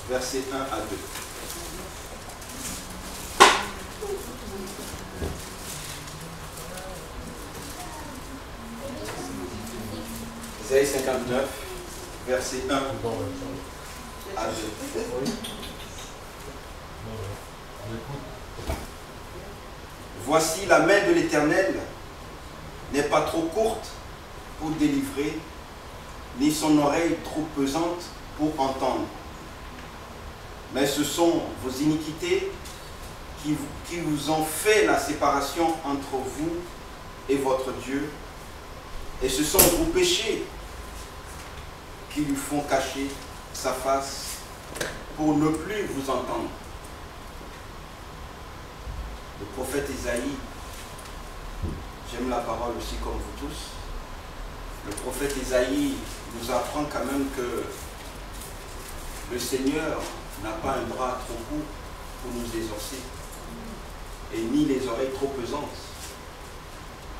versets 1 à 2. Isaïe 59, verset 1 à 2. Voici, la main de l'Éternel n'est pas trop courte pour délivrer, ni son oreille trop pesante pour entendre. Mais ce sont vos iniquités qui vous ont fait la séparation entre vous et votre Dieu, et ce sont vos péchés qui lui font cacher sa face pour ne plus vous entendre. Le prophète Isaïe, j'aime la parole aussi comme vous tous, le prophète Isaïe nous apprend quand même que le Seigneur n'a pas un bras trop court pour nous exaucer, et ni les oreilles trop pesantes,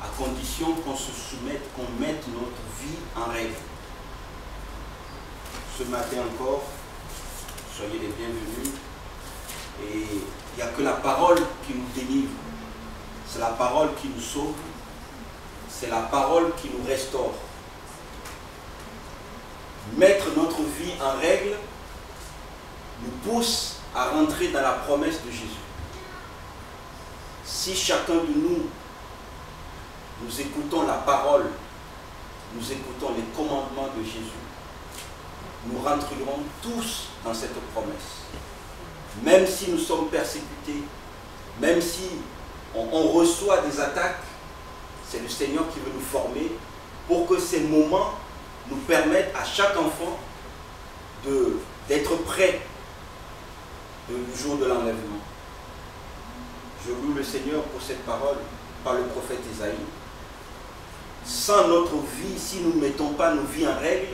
à condition qu'on se soumette, qu'on mette notre vie en règle. Ce matin encore, soyez les bienvenus, et il n'y a que la parole qui nous délivre, c'est la parole qui nous sauve, c'est la parole qui nous restaure. Mettre notre vie en règle nous pousse à rentrer dans la promesse de Jésus. Si chacun de nous écoutons la parole, nous écoutons les commandements de Jésus, nous rentrerons tous dans cette promesse. Même si nous sommes persécutés, même si on reçoit des attaques, c'est le Seigneur qui veut nous former pour que ces moments nous permettent à chaque enfant d'être prêt le jour de l'enlèvement. Je loue le Seigneur pour cette parole par le prophète Isaïe. Sans notre vie, si nous ne mettons pas nos vies en règle,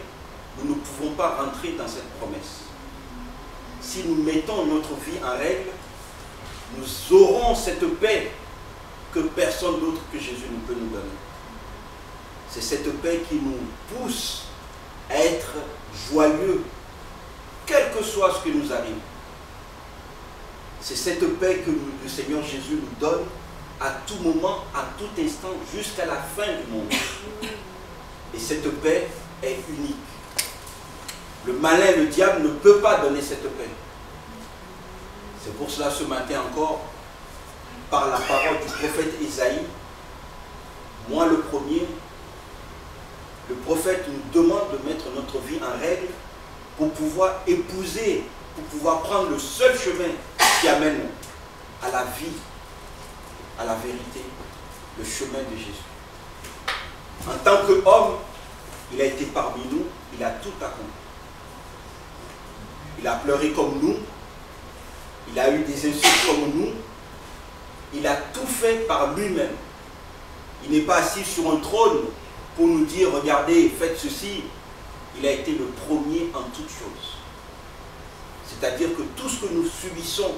nous ne pouvons pas rentrer dans cette promesse. Si nous mettons notre vie en règle, nous aurons cette paix que personne d'autre que Jésus ne peut nous donner. C'est cette paix qui nous pousse à être joyeux, quel que soit ce qui nous arrive. C'est cette paix que le Seigneur Jésus nous donne à tout moment, à tout instant, jusqu'à la fin du monde. Et cette paix est unique. Le malin, le diable ne peut pas donner cette paix. C'est pour cela ce matin encore, par la parole du prophète Isaïe, moi le premier, le prophète nous demande de mettre notre vie en règle pour pouvoir épouser, pour pouvoir prendre le seul chemin qui amène à la vie, à la vérité, le chemin de Jésus. En tant qu'homme, il a été parmi nous, il a tout accompli. Il a pleuré comme nous, il a eu des insultes comme nous, il a tout fait par lui-même. Il n'est pas assis sur un trône pour nous dire, regardez, faites ceci. Il a été le premier en toutes choses. C'est-à-dire que tout ce que nous subissons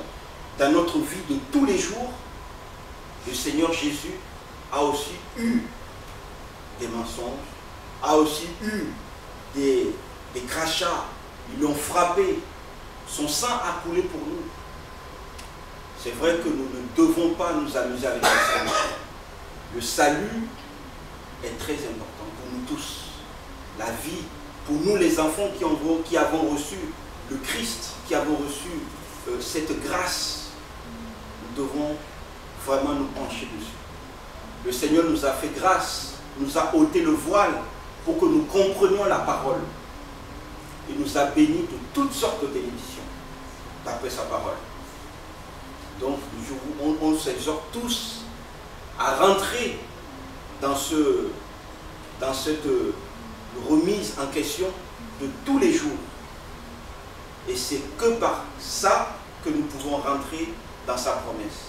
dans notre vie de tous les jours, le Seigneur Jésus a aussi eu des mensonges, a aussi eu des crachats, ils l'ont frappé, son sang a coulé pour nous. C'est vrai que nous ne devons pas nous amuser avec le salut. Le salut est très important pour nous tous. La vie, pour nous les enfants qui avons reçu le Christ, qui avons reçu cette grâce, nous devons vraiment nous pencher dessus. Le Seigneur nous a fait grâce, nous a ôté le voile pour que nous comprenions la parole. Il nous a bénis de toutes sortes de bénédictions d'après sa parole. Donc on s'exhorte tous à rentrer dans cette remise en question de tous les jours. Et c'est que par ça que nous pouvons rentrer dans sa promesse.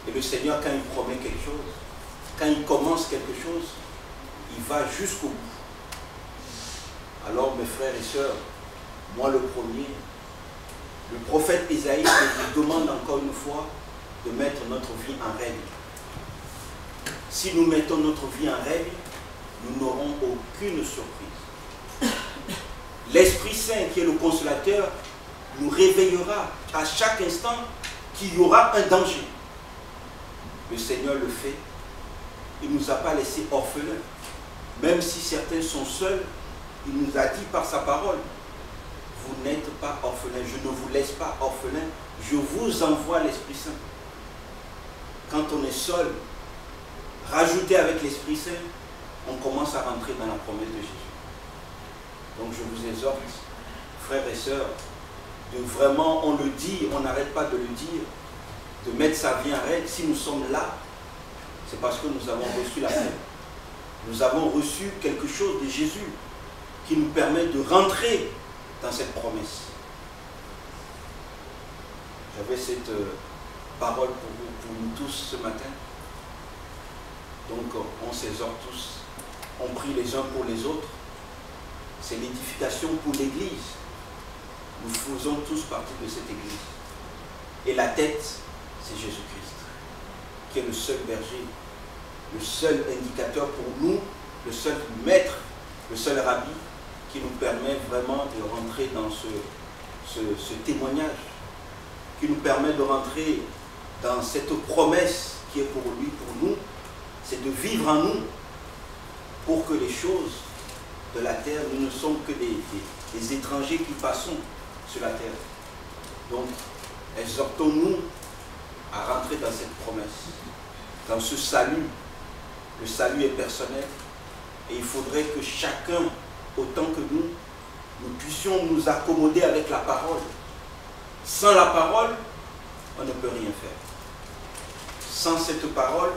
Et le Seigneur, quand il promet quelque chose, quand il commence quelque chose, il va jusqu'au bout. Alors mes frères et sœurs, moi le premier, le prophète Isaïe nous demande encore une fois de mettre notre vie en règle. Si nous mettons notre vie en règle, nous n'aurons aucune surprise. l'Esprit Saint, qui est le consolateur, nous réveillera à chaque instant qu'il y aura un danger. Le Seigneur le fait. Il ne nous a pas laissés orphelins. Même si certains sont seuls, il nous a dit par sa parole, vous n'êtes pas orphelins, je ne vous laisse pas orphelins, je vous envoie l'Esprit Saint. Quand on est seul, rajouté avec l'Esprit Saint, on commence à rentrer dans la promesse de Jésus. Donc je vous exhorte, frères et sœurs, de vraiment, on le dit, on n'arrête pas de le dire, de mettre sa vie en règle. Si nous sommes là, c'est parce que nous avons reçu la paix. Nous avons reçu quelque chose de Jésus qui nous permet de rentrer dans cette promesse. J'avais cette parole pour vous, pour nous tous ce matin. Donc on s'exhorte tous, on prie les uns pour les autres. C'est l'édification pour l'Église. Nous faisons tous partie de cette Église. Et la tête, c'est Jésus-Christ, qui est le seul berger, le seul indicateur pour nous, le seul maître, le seul rabbi, qui nous permet vraiment de rentrer dans ce témoignage, qui nous permet de rentrer dans cette promesse qui est pour lui, pour nous, c'est de vivre en nous pour que les choses de la terre, nous ne sommes que des étrangers qui passons sur la terre. Donc, exhortons-nous à rentrer dans cette promesse, dans ce salut. Le salut est personnel et il faudrait que chacun, autant que nous puissions nous accommoder avec la parole. Sans la parole, on ne peut rien faire. Sans cette parole,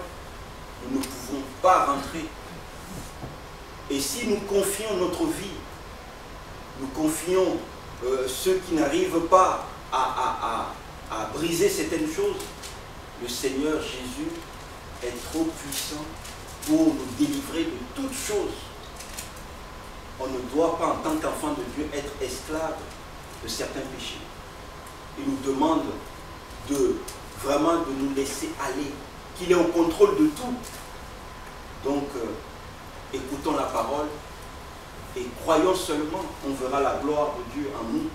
nous ne pouvons pas rentrer. Et si nous confions notre vie, nous confions ceux qui n'arrivent pas à briser certaines choses, le Seigneur Jésus est trop puissant pour nous délivrer de toutes choses. On ne doit pas, en tant qu'enfant de Dieu, être esclave de certains péchés. Il nous demande vraiment de nous laisser aller, qu'il est au contrôle de tout. Donc, écoutons la parole et croyons seulement, on verra la gloire de Dieu en nous.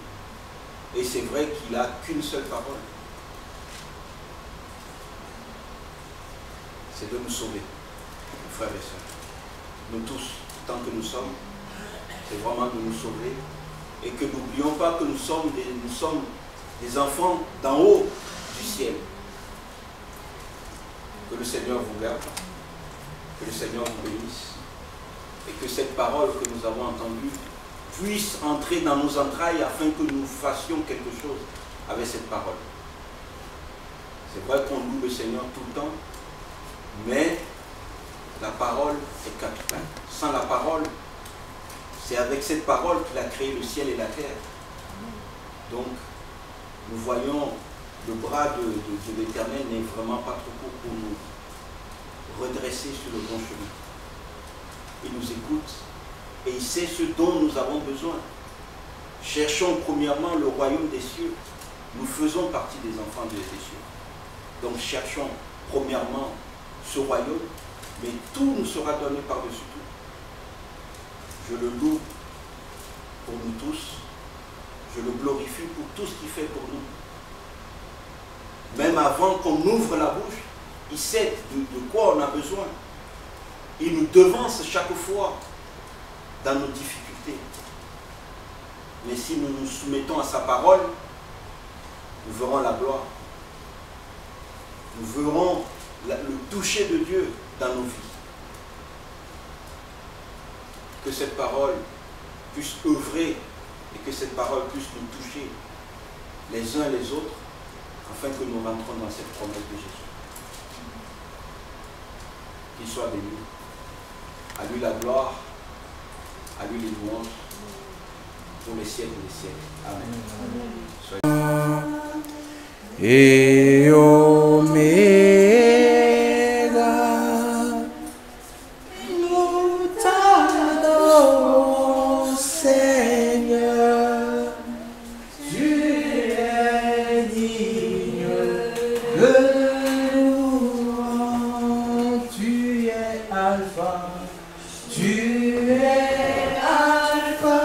Et c'est vrai qu'il n'a qu'une seule parole. C'est de nous sauver, frères et sœurs. Nous tous, tant que nous sommes, c'est vraiment de nous sauver. Et que n'oublions pas que nous sommes des enfants d'en haut du ciel. Que le Seigneur vous garde, que le Seigneur vous bénisse. Et que cette parole que nous avons entendue puisse entrer dans nos entrailles afin que nous fassions quelque chose avec cette parole. C'est vrai qu'on loue le Seigneur tout le temps, mais la parole est capitale. Sans la parole, c'est avec cette parole qu'il a créé le ciel et la terre. Donc, nous voyons le bras de l'Éternel n'est vraiment pas trop court pour nous redresser sur le bon chemin. Il nous écoute et il sait ce dont nous avons besoin. Cherchons premièrement le royaume des cieux. Nous faisons partie des enfants des cieux. Donc cherchons premièrement ce royaume, mais tout nous sera donné par-dessus tout. Je le loue pour nous tous. Je le glorifie pour tout ce qu'il fait pour nous. Même avant qu'on ouvre la bouche, il sait de quoi on a besoin. Il nous devance chaque fois dans nos difficultés. Mais si nous nous soumettons à sa parole, nous verrons la gloire. Nous verrons le toucher de Dieu dans nos vies. Que cette parole puisse œuvrer et que cette parole puisse nous toucher les uns les autres afin que nous rentrons dans cette promesse de Jésus. Qu'il soit béni. À lui la gloire, à lui les louanges, pour les siècles des siècles. Amen. Et Oméga, nous t'adorons, Seigneur, tu es digne de louange, tu es Alpha. Tu es Alpha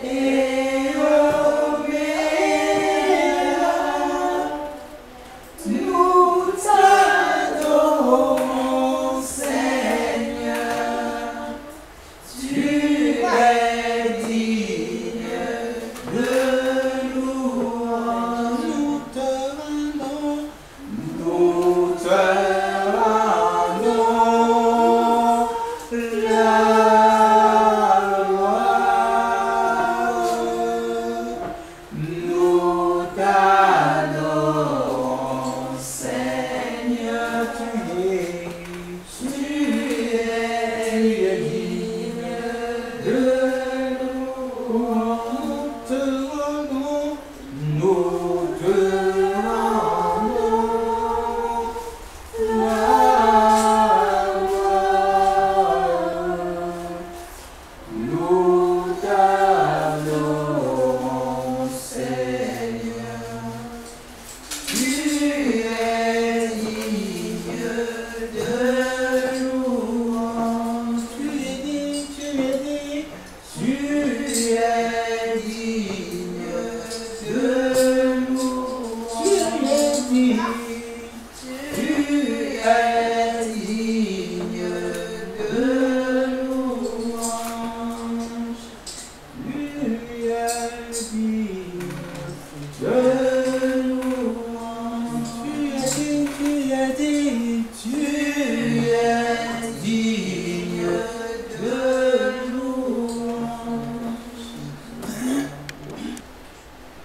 et Oméga, nous t'adorons, Seigneur, tu es digne de louange. Nous te rendons la nous t'adorons, Seigneur, tu es digne de louange. Nous te rendons la gloire. Nous t'adorons, Seigneur, tu es digne de louange. Tu es digne, tu es digne, tu es digne de louange. Tu es digne, tu es digne de louange. Tu es digne de louange. Tu es digne, tu es digne de louange.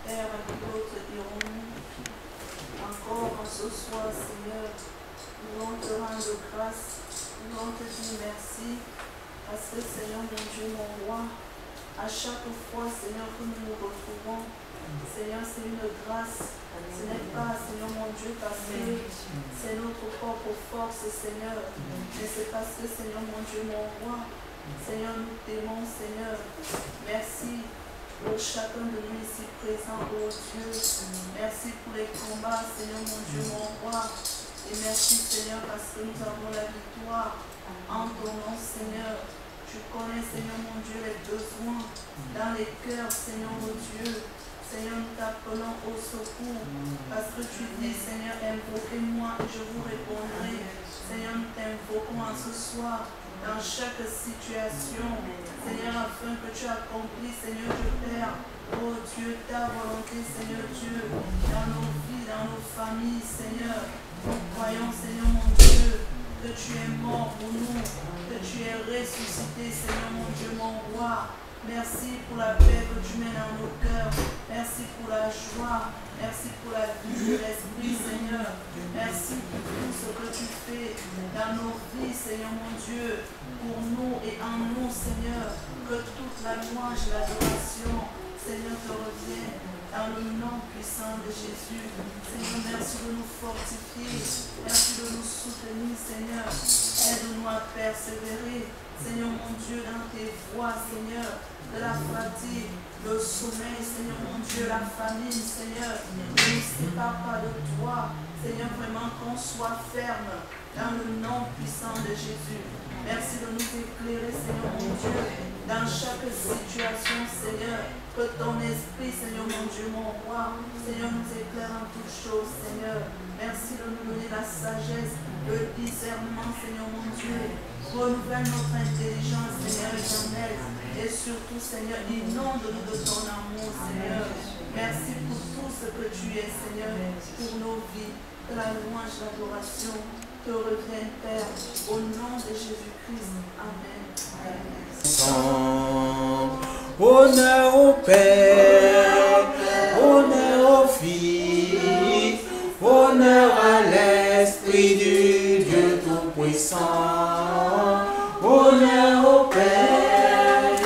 Père, avec d'autres dirons-nous, encore en ce soir, Seigneur, nous voulons te rendre grâce, nous voulons te dire merci, parce que Seigneur mon Dieu, mon roi, à chaque fois, Seigneur, que nous nous retrouvons, Seigneur, c'est une grâce, ce n'est pas, Seigneur mon Dieu, parce que c'est notre propre force, Seigneur, mais c'est parce que, Seigneur mon Dieu, mon roi, Seigneur, nous t'aimons, Seigneur, merci pour chacun de nous ici présents, oh Dieu. Merci pour les combats, Seigneur mon Dieu, mon roi. Et merci, Seigneur, parce que nous avons la victoire en ton nom, Seigneur. Tu connais, Seigneur mon Dieu, les besoins dans les cœurs, Seigneur mon Dieu. Seigneur, nous t'appelons au secours parce que tu dis, Seigneur, invoquez-moi et je vous répondrai. Seigneur, nous t'invoquons en ce soir dans chaque situation, Seigneur, afin que tu accomplisses, Seigneur, je Père, oh Dieu, ta volonté, Seigneur Dieu, dans nos vies, dans nos familles, Seigneur. Nous croyons, Seigneur mon Dieu, que tu es mort pour nous, que tu es ressuscité, Seigneur mon Dieu, mon roi. Merci pour la paix que tu mets dans nos cœurs. Merci pour la joie. Merci pour la vie de l'Esprit, Seigneur. Merci pour tout ce que tu fais dans nos vies, Seigneur mon Dieu, pour nous et en nous, Seigneur. Que toute la louange et l'adoration, Seigneur, te revienne dans le nom puissant de Jésus. Seigneur, merci de nous fortifier. Merci de nous soutenir, Seigneur. Aide-nous à persévérer, Seigneur mon Dieu, dans tes voies, Seigneur, de la fatigue, le sommeil, Seigneur mon Dieu, la famine, Seigneur, ne nous sépare pas de toi, Seigneur, vraiment qu'on soit ferme dans le nom puissant de Jésus. Merci de nous éclairer, Seigneur mon Dieu, dans chaque situation, Seigneur, que ton esprit, Seigneur mon Dieu, mon roi, Seigneur, nous éclaire en toutes choses, Seigneur. Merci de nous donner la sagesse, le discernement, Seigneur mon Dieu. Renouvelle notre intelligence, Seigneur éternel. Et surtout, Seigneur, inonde-nous de ton amour, Seigneur. Merci pour tout ce que tu es, Seigneur, pour nos vies. Que la louange, l'adoration te revienne, Père, au nom de Jésus-Christ. Amen. Honneur au Père, honneur au Fils, honneur à l'Esprit du Dieu Tout-Puissant. Honneur au Père,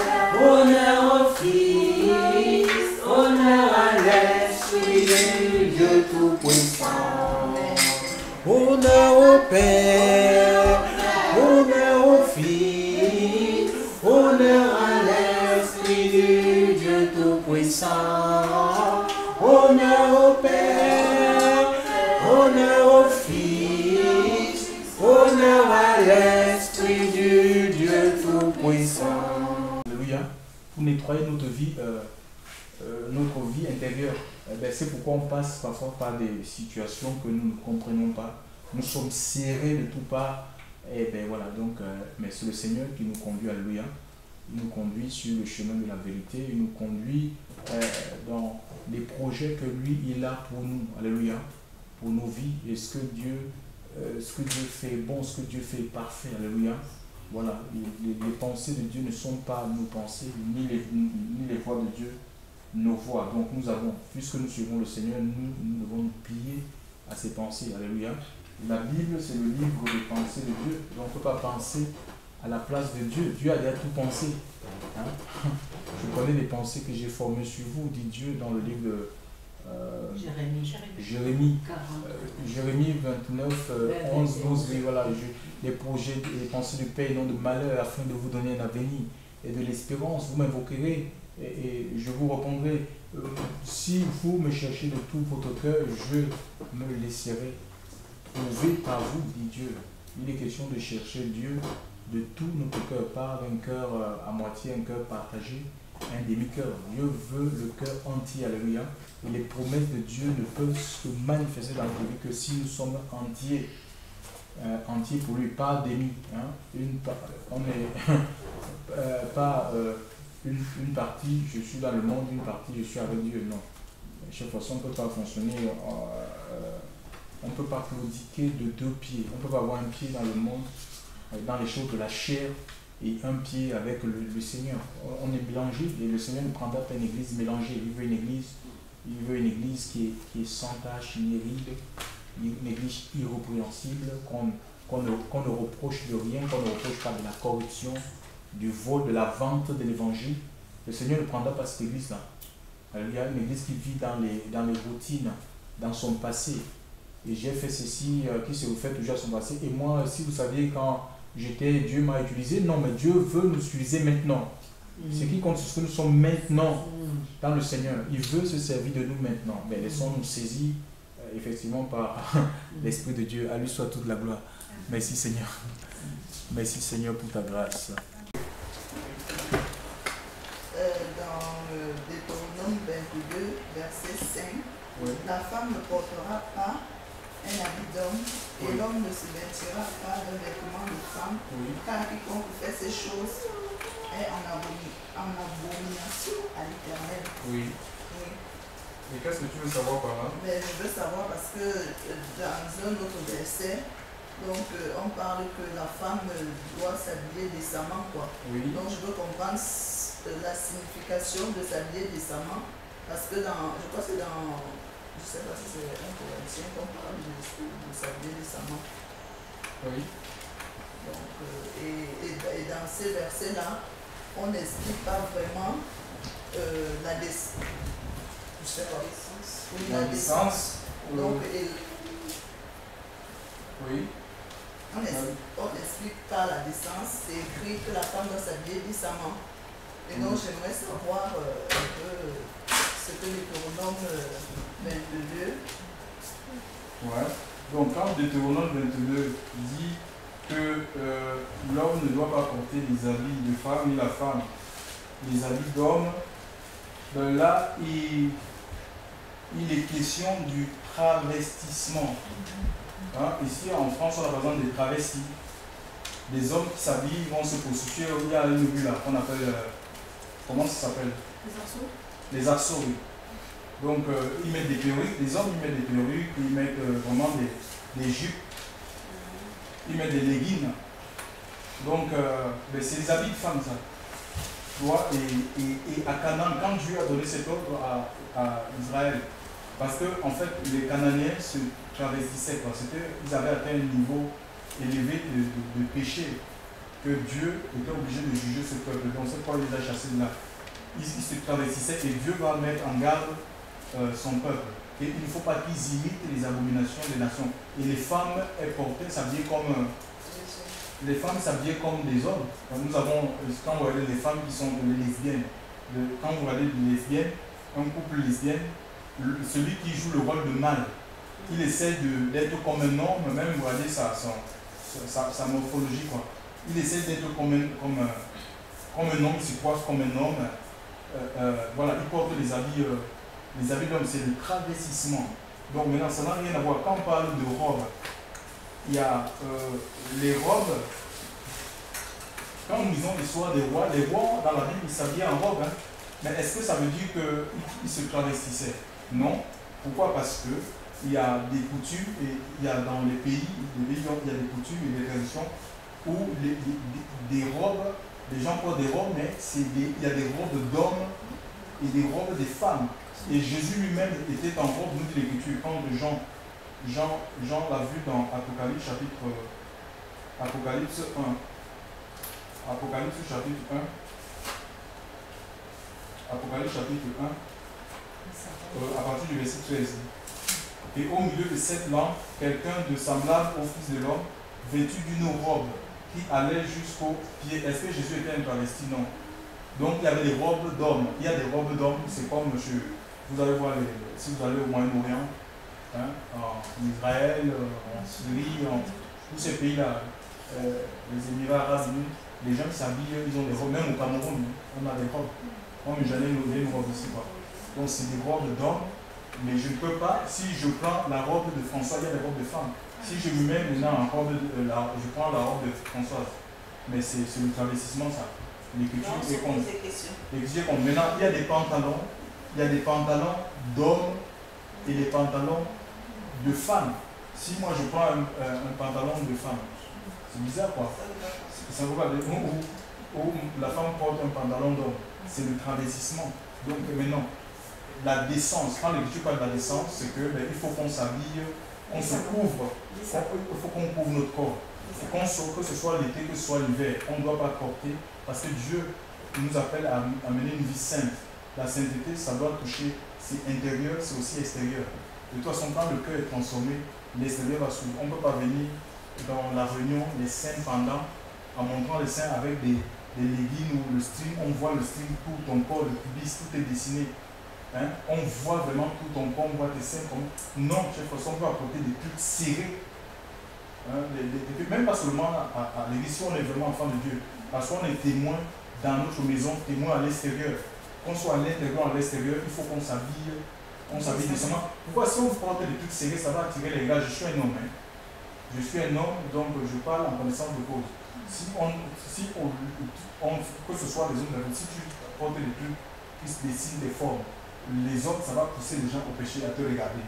honneur au Fils, honneur à l'Esprit du Dieu Tout-Puissant. Honneur au Père, honneur au Fils, honneur à l'Esprit du Dieu Tout-Puissant. Honneur au Père, honneur au Fils, honneur à l'Esprit du Dieu Tout-Puissant. Alléluia. pour nettoyer notre vie intérieure. C'est pourquoi on passe parfois par des situations que nous ne comprenons pas. Nous sommes serrés de toutes parts. Et bien voilà, donc, mais c'est le Seigneur qui nous conduit, alléluia. Il nous conduit sur le chemin de la vérité. Il nous conduit dans les projets que lui, il a pour nous, alléluia, pour nos vies. Et ce que Dieu fait bon, ce que Dieu fait parfait, alléluia. Voilà, les pensées de Dieu ne sont pas nos pensées, ni les voies de Dieu, nos voies. Donc nous avons, puisque nous suivons le Seigneur, nous devons nous plier à ses pensées, alléluia. La Bible, c'est le livre des pensées de Dieu. Donc on ne peut pas penser à la place de Dieu. Dieu a déjà tout pensé. Hein? Je connais les pensées que j'ai formées sur vous, dit Dieu dans le livre de Jérémie 29, 11, 12. Voilà, les projets, les pensées de paix et non de malheur, afin de vous donner un avenir et de l'espérance. Vous m'invoquerez et je vous répondrai. Si vous me cherchez de tout votre cœur, je me laisserai trouver par vous, dit Dieu. Il est question de chercher Dieu de tout notre cœur, pas d'un cœur à moitié, un cœur partagé, un demi-cœur. Dieu veut le cœur entier, alléluia. Et les promesses de Dieu ne peuvent se manifester dans notre vie que si nous sommes entiers, entiers pour lui, pas demi. Hein. On n'est pas une partie, je suis dans le monde, une partie, je suis avec Dieu. Non. De chaque façon, on ne peut pas fonctionner. On ne peut pas claudiquer de deux pieds. On ne peut pas avoir un pied dans le monde, dans les choses de la chair, et un pied avec le Seigneur. On est mélangé et le Seigneur ne prendra pas une église mélangée. Il veut une église qui est sans tache, inévitable, une église irrépréhensible, qu'on ne reproche de rien, qu'on ne reproche pas de la corruption, du vol, de la vente de l'évangile. Le Seigneur ne prendra pas cette église-là. Il y a une église qui vit dans les routines, dans son passé. Et j'ai fait ceci, qui se refait toujours à son passé. Et moi, si vous saviez, quand Dieu m'a utilisé, non, mais Dieu veut nous utiliser maintenant. Ce qui compte, c'est ce que nous sommes maintenant dans le Seigneur. Il veut se servir de nous maintenant. Mais laissons-nous saisir, effectivement, par l'Esprit de Dieu. À lui soit toute la gloire. Merci Seigneur. Merci Seigneur pour ta grâce. Dans Deutéronome 22, verset 5, oui. La femme ne portera pas un habit d'homme, et oui. L'homme ne se vêtira pas d'un vêtement de femme, oui. Car quiconque fait ces choses est en abomination à l'Éternel. Oui. Oui. Et qu'est-ce que tu veux savoir par là? Mais je veux savoir parce que dans un autre verset, donc on parle que la femme doit s'habiller décemment, quoi. Oui. Donc je veux comprendre la signification de s'habiller décemment, parce que je crois que c'est dans... Je ne sais pas si c'est un Corinthien qu'on parle de s'habiller décemment. Oui. Donc, et dans ces versets-là, on n'explique pas vraiment la décence. Je sais pas. Oui, la décence. Donc, oui. On n'explique pas la décence. C'est écrit que la femme doit s'habiller décemment. Et donc, j'aimerais savoir un peu ce que Deutéronome 22. Ouais. Donc, quand Deutéronome 22 dit que l'homme ne doit pas porter les habits de femme ni la femme les habits d'homme, ben là, il est question du travestissement. Hein? Ici, en France, on a besoin des travestis. Des hommes qui s'habillent vont se prostituer. Il y a une rue là qu'on appelle... comment ça s'appelle? Les arceaux. Les arceaux, oui. Donc, ils mettent des perruques. Les hommes, ils mettent des perruques. Ils mettent vraiment des jupes. Ils mettent des leggings. Donc, ben, c'est les habits de femmes, ça. Tu vois, et à Canaan, quand Dieu a donné cet ordre à Israël, parce que en fait, les Cananéens se travestissaient, parce qu'ils avaient atteint un niveau élevé de péché, que Dieu était obligé de juger ce peuple. Donc, c'est pourquoi il les a chassés de là. Ils se travestissaient et Dieu va mettre en garde son peuple. Et il ne faut pas qu'ils imitent les abominations des nations. Et les femmes, elles portaient, s'habillaient comme... les femmes s'habillaient comme des hommes. Nous avons, quand vous regardez les femmes qui sont les lesbiennes, quand vous regardez les lesbiennes, un couple lesbien, celui qui joue le rôle de mâle, il essaie d'être comme un homme, même vous regardez sa morphologie, quoi. Il essaie d'être comme un homme, il se coiffe comme un homme, voilà, ils portent les habits d'hommes, c'est le travestissement. Donc maintenant, ça n'a rien à voir. Quand on parle de robes, il y a les robes. Quand nous lisons l'histoire des rois, les rois dans la Bible, ils s'habillaient en robe. Hein. Mais est-ce que ça veut dire qu'ils se travestissaient? Non. Pourquoi? Parce que il y a des coutumes, et il y a dans les pays il y a des coutumes et des traditions où des robes, les gens portent des robes, mais il y a des robes d'hommes et des robes des femmes. Et Jésus lui-même était en robe, nous dit l'Écriture, quand Jean l'a vu dans Apocalypse chapitre 1. Apocalypse chapitre 1. Apocalypse chapitre 1. À partir du verset 13. Et au milieu de cette lampe, quelqu'un de semblable au Fils de l'homme, vêtu d'une robe qui allait jusqu'aux pieds. Est-ce que Jésus était un travesti? Non. Donc il y avait des robes d'hommes. Il y a des robes d'hommes, c'est comme vous allez voir, si vous allez au Moyen-Orient, hein, en Israël, en Syrie, tous ces pays-là, les Émirats arabes unis, les gens qui s'habillent, ils ont des robes. Même au Cameroun, on a des robes. Moi, mais j'en ai une robe ici. Donc c'est des robes d'hommes. Mais je ne peux pas, si je prends la robe de François, il y a des robes de femmes. Si je me mets maintenant en robe je prends la robe de Françoise. Mais c'est le travestissement, ça. L'écriture est contre. L'écriture est contre. Maintenant, il y a des pantalons. Il y a des pantalons d'hommes et des pantalons de femmes. Si moi je prends un pantalon de femme, c'est bizarre quoi. Ça ne veut pas dire où la femme porte un pantalon d'homme. C'est le travestissement. Donc maintenant, la décence, quand l'Écriture parle de la décence, c'est que il faut qu'on s'habille, on se couvre, il faut qu'on couvre notre corps. Que ce soit l'été, que ce soit l'hiver, on ne doit pas porter, parce que Dieu nous appelle à mener une vie sainte. La sainteté, ça doit toucher, c'est intérieur, c'est aussi extérieur. De toute façon, quand le cœur est transformé, l'extérieur va s'ouvrir. On ne peut pas venir dans la réunion, les seins pendant, en montrant les seins avec des leggings ou le string, on voit le string, tout ton corps, le pubis, tout est dessiné. Hein? On voit vraiment tout ton corps, on voit tes seins comme... Non, chef, on peut apporter des trucs serrés. Hein? Même pas seulement à l'église, si on est vraiment enfant de Dieu, parce qu'on est témoin dans notre maison, témoin à l'extérieur. Qu'on soit à l'intérieur ou à l'extérieur, il faut qu'on s'habille décemment. Pourquoi si on porte des trucs serrés, ça va attirer les gars. Je suis un homme. Hein? Je suis un homme, donc je parle en connaissance de cause. Que ce soit les hommes, si tu portes des trucs qui se dessinent des formes, les autres, ça va pousser les gens au péché, à te regarder.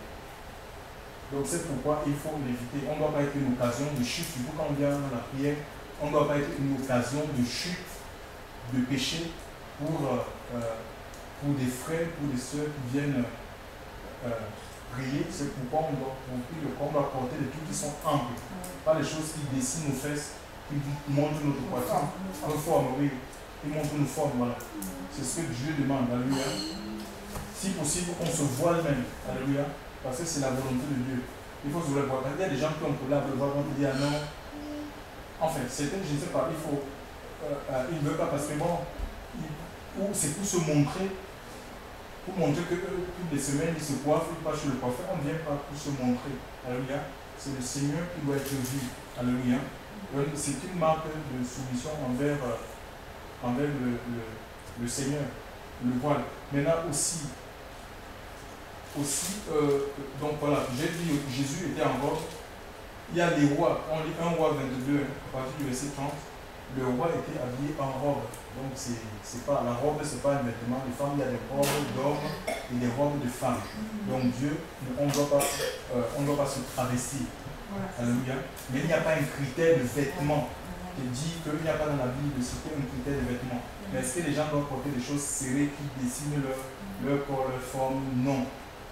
Donc c'est pourquoi il faut l'éviter. On ne doit pas être une occasion de chute. Surtout quand on vient dans la prière, on ne doit pas être une occasion de chute, de péché pour des frères, pour des soeurs qui viennent prier. C'est pourquoi on doit porter des trucs qui sont amples. Pas les choses qui dessinent nos fesses, qui montrent notre poitrine. Nos formes, oui. Qui montrent nos formes, voilà. C'est ce que Dieu demande. Alléluia. Si possible, on se voile même. Alléluia. Parce que c'est la volonté de Dieu. Il faut se voir. Il y a des gens qui ont un problème avec le voile, qui disent ah non. Enfin, certains, je ne sais pas, ils ne veulent pas parce que bon, c'est pour se montrer, pour montrer que toutes les semaines, ils se coiffent, ils passent chez le coiffeur. On ne vient pas pour se montrer. Alléluia. C'est le Seigneur qui doit être vu. Alléluia. C'est une marque de soumission envers le Seigneur, le voile. Maintenant aussi, donc voilà, j'ai dit Jésus était en robe. Il y a les rois, on lit 1 roi 22, à partir du verset 30, le roi était habillé en robe. Donc c'est pas, la robe, c'est pas un vêtement. Les femmes, il y a des robes d'hommes et des robes de femmes. Donc Dieu, on ne doit pas se travestir. Alléluia. Mais il n'y a pas un critère de vêtement qui dit qu'il n'y a pas dans la Bible c'était un critère de vêtement. Mais est-ce que les gens doivent porter des choses serrées qui dessinent leur corps, leur forme? Non.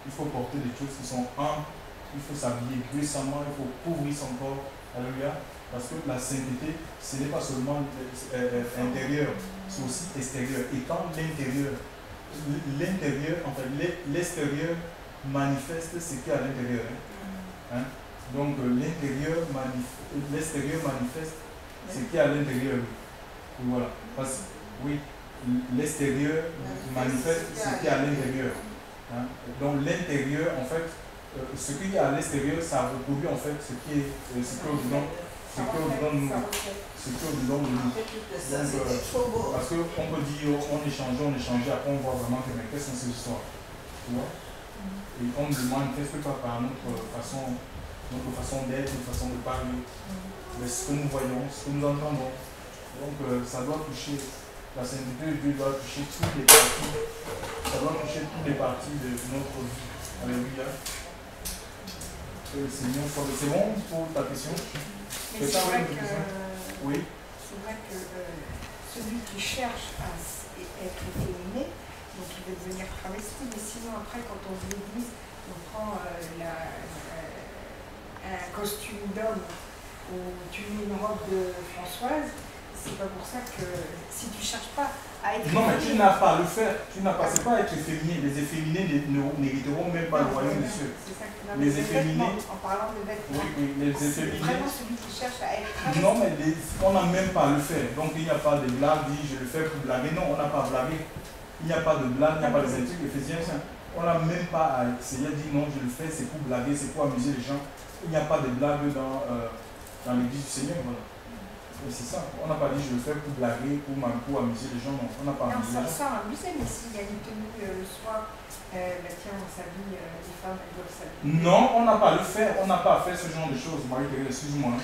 Il faut porter des choses qui sont amples, il faut s'habiller décemment, il faut couvrir son corps. Alléluia. Parce que la sainteté, ce n'est pas seulement intérieur, c'est aussi extérieur. Et quand l'extérieur, l'extérieur manifeste ce qu'il y a à l'intérieur. Hein? Donc l'extérieur manifeste ce qu'il y a à l'intérieur. Voilà. Parce que, oui, l'extérieur manifeste ce qu'il y a à l'intérieur. Hein? Donc l'intérieur, en fait, ce qu'il y a à l'extérieur, ça reproduit en fait ce que nous disons Ce qu'on donne de nous. Donc, parce qu'on peut dire, on échange, après on voit vraiment que mais quelles sont ces histoires. Tu vois? Et on me demande, qu'est-ce que par notre façon d'être, notre façon de parler, mais ce que nous voyons, ce que nous entendons. Donc ça doit toucher, la sainteté de Dieu doit toucher toutes les parties, ça doit toucher toutes les parties de notre vie. Alléluia. Seigneur, c'est bon pour ta question? Mais c'est vrai que, oui. c'est vrai que celui qui cherche à être efféminé, donc il veut devenir travesti, mais sinon après quand on vit l'église, on prend un costume d'homme ou tu mets une robe de Françoise, c'est pas pour ça que si tu cherches pas à être... Non mais tu n'as pas à le faire, c'est pas être efféminé, les efféminés n'hériteront même pas le royaume des cieux. Les efféminés... En parlant de vêtements, oui, les efféminés... vraiment celui qui cherche à être travesti. Non mais on n'a même pas à le faire, donc il n'y a pas de blague, dit je le fais pour blaguer, non on n'a pas à blaguer. Il n'y a pas de blague, il n'y a pas de intrigues, Éphésiens, on n'a même pas à essayer de dire non je le fais, c'est pour blaguer, c'est pour amuser les gens. Il n'y a pas de blague dans l'église du Seigneur, voilà. C'est ça, on n'a pas dit je le fais pour blaguer, pour amuser les gens, non, on n'a pas amusé les gens. Ça amuser, mais s'il y a une tenue le soir, tiens, on s'habille, les femmes elles doivent s'habiller. Non, on n'a pas à le faire, on n'a pas à faire ce genre de choses, Marie-Thérèse, excuse-moi.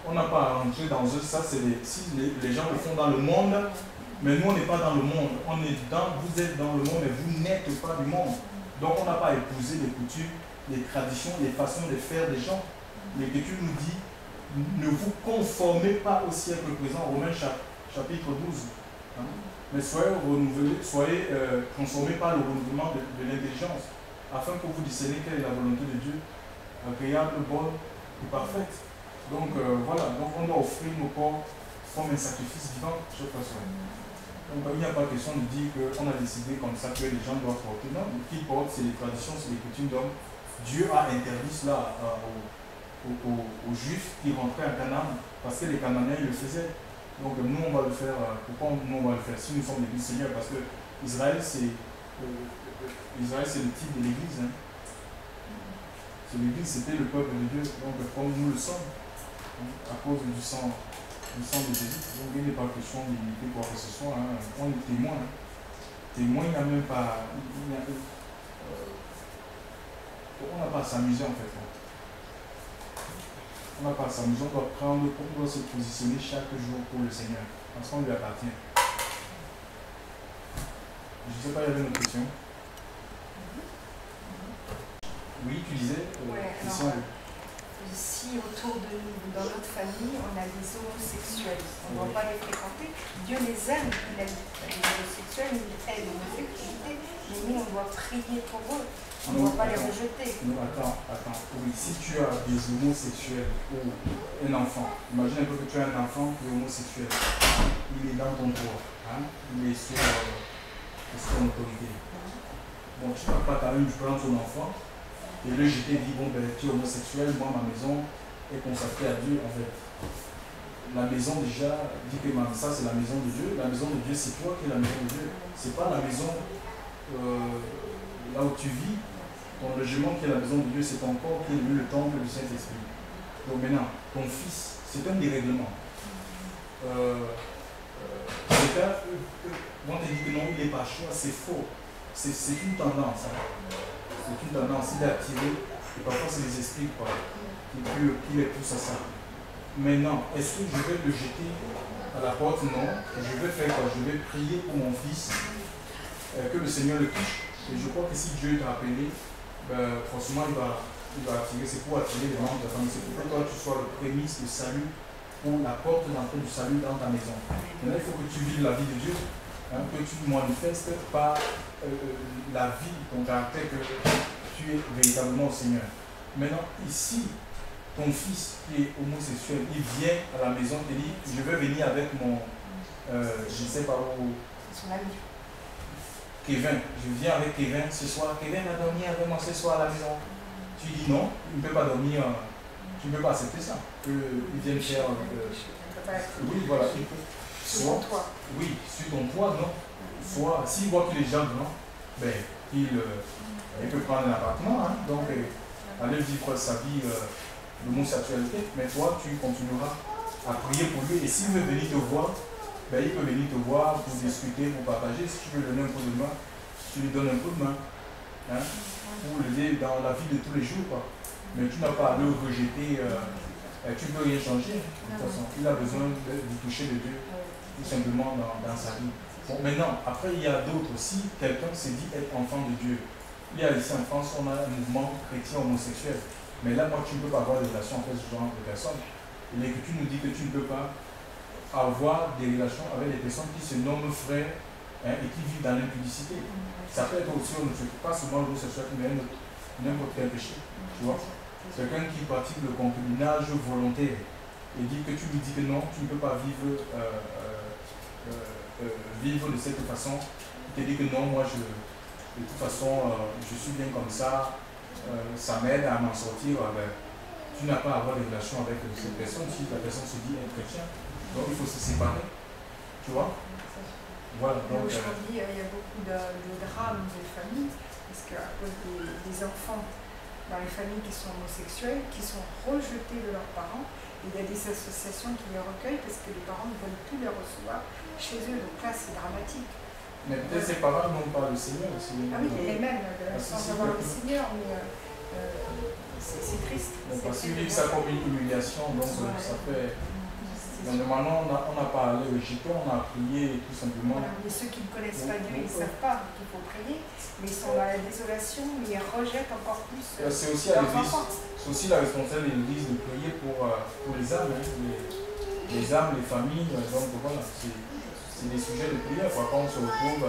On n'a pas à rentrer dans eux, ça c'est si les gens le font dans le monde, mais nous on n'est pas dans le monde, vous êtes dans le monde, mais vous n'êtes pas du monde. Donc on n'a pas à épouser les coutumes, les traditions, les façons de faire des gens. L'Écriture nous dit, ne vous conformez pas au siècle présent, Romains chapitre 12. Hein? Mais soyez renouvelés, soyez transformés par le renouvellement de l'intelligence, afin que vous discerniez quelle est la volonté de Dieu, agréable, bonne et parfaite. Donc voilà, donc on doit offrir nos corps comme un sacrifice vivant chaque fois. Donc il n'y a pas question de dire qu'on a décidé comme ça que les gens doivent porter. Non, ce qu'ils portent, c'est les traditions, c'est les coutumes d'hommes. Dieu a interdit cela aux Juifs qui rentraient à Canaan, parce que les Cananéens le faisaient. Donc nous on va le faire. Pourquoi nous on va le faire? Si nous sommes l'église Seigneur, parce que Israël c'est le type de l'église. Hein. C'est l'église, c'était le peuple de Dieu. Donc comme nous le sommes, hein, à cause du sang de Jésus. Donc il n'est pas question d'imiter quoi que ce soit. Hein. On est témoin. Hein. Témoin, il n'y a même pas. On n'a pas à s'amuser en fait. Hein. On n'a pas à s'amuser, on doit se positionner chaque jour pour le Seigneur, parce qu'on lui appartient. Je ne sais pas, il y avait une autre question. Oui, tu disais alors, si autour de nous, dans notre famille, on a des homosexuels, on ne doit pas les fréquenter, Dieu les aime, il aime les homosexuels, il aide l'homosexualité, mais nous on doit prier pour eux. On ne doit pas les rejeter. Non, attends. Oui, si tu as des homosexuels ou un enfant, imagine un peu que tu as un enfant qui est homosexuel. Il est dans ton droit. Hein? Il est sous ton autorité. Bon, tu ne vas pas quand même prendre ton enfant et le jeter et dire bon, ben, tu es homosexuel, moi, ma maison est consacrée à Dieu. En fait, la maison déjà dit que ça, c'est la maison de Dieu. La maison de Dieu, c'est toi qui es la maison de Dieu. Ce n'est pas la maison là où tu vis. Ton logement qui est la maison de Dieu, c'est ton corps qui est le temple du Saint-Esprit. Donc maintenant, ton fils, c'est un dérèglement. On te dit que non, il n'est pas choix, c'est faux. C'est une tendance. Hein. C'est une tendance d'attirer, et parfois c'est les esprits qui les poussent à ça. Maintenant, est-ce que je vais le jeter à la porte? Non. Je vais faire quoi? Je vais prier pour mon fils, que le Seigneur le touche. Et je crois que si Dieu t'a appelé, forcément il va attirer, c'est pour attirer les membres de ta famille, c'est pour que toi tu sois le prémisse de salut ou la porte d'entrée du salut dans ta maison. Maintenant il faut que tu vives la vie de Dieu, hein, que tu manifestes par la vie, ton caractère, que tu es véritablement au Seigneur. Maintenant ici, ton fils qui est homosexuel, il vient à la maison et dit je vais venir avec mon, je ne sais pas où, son ami. Kevin, je viens avec Kevin ce soir. Kevin va dormir avec moi ce soir à la maison. Tu dis non, il ne peut pas dormir. Tu ne peux pas accepter ça. Il vienne faire. Oui, voilà. Il peut. Sur ton toit. Oui, sur ton toit, non. Soit, s'il voit qu'il est jeune, non, ben, il peut prendre un appartement. Hein, donc, aller vivre sa vie l'homosexualité, mais toi, tu continueras à prier pour lui. Et s'il veut venir te voir, ben, il peut venir te voir pour discuter, pour partager. Si tu veux donner un coup de main, tu lui donnes un coup de main. Hein, pour l'aider dans la vie de tous les jours. Quoi. Mais tu n'as pas à le rejeter. Tu ne peux rien changer. De toute façon, il a besoin du toucher de Dieu, tout simplement dans sa vie. Bon, maintenant, après, il y a d'autres. Si quelqu'un se dit être enfant de Dieu, il y a ici en France, on a un mouvement chrétien homosexuel. Mais là, moi, tu ne peux pas avoir des relations avec ce genre de personnes. Et que tu nous dis que tu ne peux pas avoir des relations avec des personnes qui se nomment frères, hein, et qui vivent dans l'impudicité. Ça peut être aussi, pas seulement l'homosexuel, mais n'importe quel péché. Tu vois? Quelqu'un qui pratique le concubinage volontaire et dit que tu lui dis que non, tu ne peux pas vivre, vivre de cette façon. Il te dit que non, moi, de toute façon, je suis bien comme ça m'aide à m'en sortir. Ben, tu n'as pas à avoir des relations avec cette personne si la personne se dit être chrétien. Donc il faut se séparer. Tu vois? Voilà. Donc, aujourd'hui, il y a beaucoup de drames de famille, parce qu'à cause des enfants dans les familles qui sont homosexuels, qui sont rejetés de leurs parents, il y a des associations qui les recueillent parce que les parents veulent tout les recevoir chez eux. Donc là, c'est dramatique. Mais peut-être ces parents n'ont pas le Seigneur aussi. Ah oui, et même sans avoir le Seigneur, mais c'est triste. Parce qu'ils vivent ça comme une humiliation, donc ça fait... Donc, normalement, on n'a pas à les rejeter, on a prié tout simplement. Voilà, mais ceux qui ne connaissent pas Dieu, ils ne savent pas qu'il faut prier, mais ils sont dans la désolation, mais ils rejettent encore plus. C'est aussi la responsabilité de l'Église de prier pour les âmes, hein, les âmes, les familles. Donc voilà, c'est des sujets de prière. Quand on se retrouve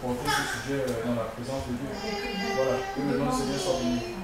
porter ce sujet dans la présence de Dieu. Voilà, que le nom de Seigneur soit béni.